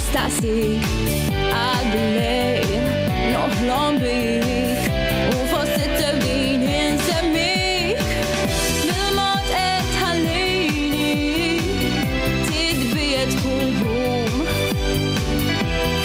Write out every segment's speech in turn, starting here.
stasi għal-lejl noħlom bik u fost it-tebdin insemmik bil-mod qed ħallini tidbiet kull jum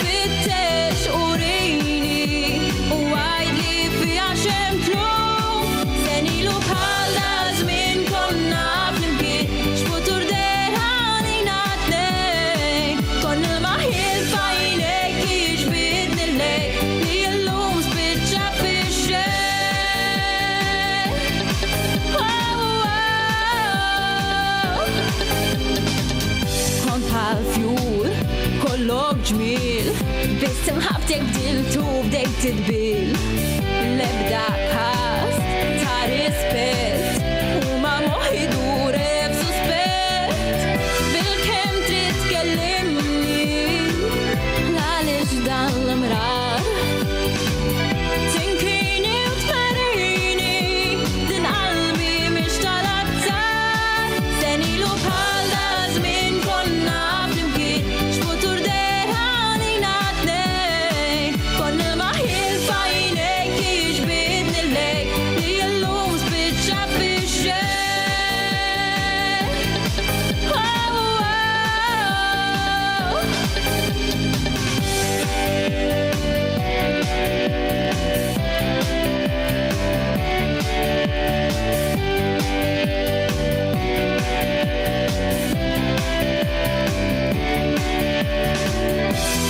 fittex urini u għajdli fija xemtlum senilu bħala żmien konna flimkien x'futur derħani natnej kon il-maħil fajnek jiġbidni l-lejl li l-lum spiċċa fix-xejn. Kont bħal fjur kollok ġmiel biss imħabtek bdiltu bdejt titbil l-ebda każ ta' rispett huma moħħi duri b'suspett bil-kemm trid tkellimni għaliex dan l-imrar tinkini u tmarini din qalbi mhix tal-azzar senilu bħala żmien konna flimkien x'futur derħani natnej kon il-maħil fajnek jiġbidni l-lejl li l-lum spiċċa fix-xejn.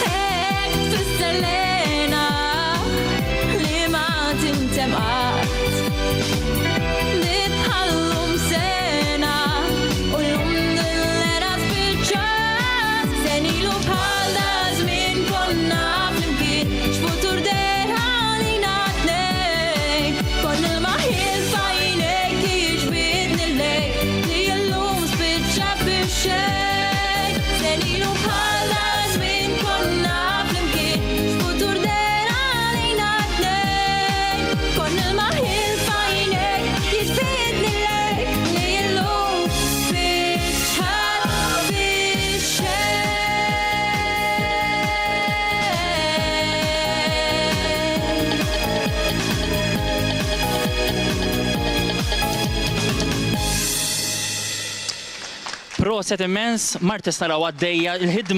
Hekk tfisser lena li ma tintem qatt li tħallum sena u llum din l-era spiċċat senilu bħala żmien konna flimkien x'futur derħani natnej kon il-maħil fajnek jiġbidni l-lejl li l-lum spiċċa fix-xejn senilu bħala żmien konna flimkien x'futur derħani natnej kon il-maħil fajnek jiġbidni l-lejl li l-lum spiċċa fix-xejn. Proset immens, Martes taraw għaddejja il-ħidma